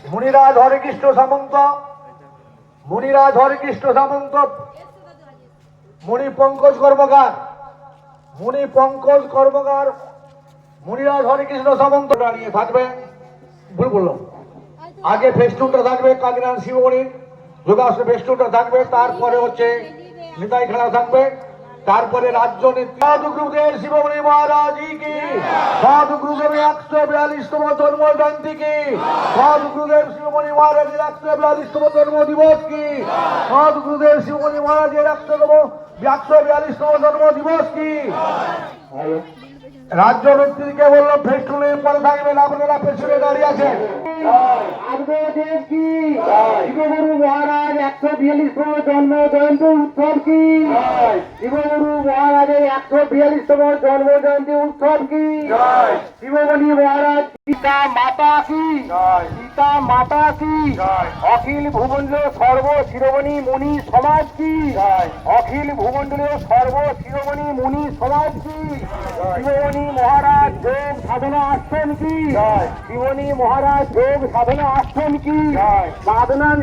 মুনিরাজ হরেকৃষ্ণ সামন্ত, মুনিরাজ হরেকৃষ্ণ সামন্ত, মুনি পঙ্কজ কর্মকার, মুনি পঙ্কজ কর্মকার, মুনিরাজ হরেকৃষ্ণ সামন্ত দাঁড়িয়ে থাকবে। ভুল বললাম, আগে ফেস্টুনটা থাকবে কাকিনাথ শিবমণির যোগাসন ফেস্টুনটা থাকবে, তারপরে হচ্ছে নিতাই খেলা থাকবে, তারপরে রাজ্য সাধু গুরুদেব শিবমণি মহারাজ কি, সাধু গুরুদেব 142তম জন্ম জয়ন্তী কি, সাধু গুরুদেব শিবমণি মহারাজের 142তম জন্ম দিবস কি, সাধু গুরুদেব শিবমণি মহারাজের 142তম জন্ম দিবস কি। রাজ্য নেত্রীকে বললো ফেস্টুনের পরে থাকবেন, আপনারা পেছনে দাঁড়িয়ে আছেন। শিবগুরু মহারাজ 142তম জন্ম জয়ন্তী উৎসব কি, শিবগুরু মহারাজের 142তম জন্ম জয়ন্তী উৎসব কি, শিবমণি মহারাজ পিতা মাতা কি, পিতা মাতা কি, অখিল ভূমণ্ডলীয় সর্ব শিরোমণি মুনি সমাজ কি, অখিল ভূমণ্ডলীয় সর্ব শিরোমণি মুনি সমাজ কি, শিবমণি মহারাজ যোগ সাধনা আশ্রম কি, শিবমণি মহারাজ যোগ সাধনা আশ্রম কি, সাধনা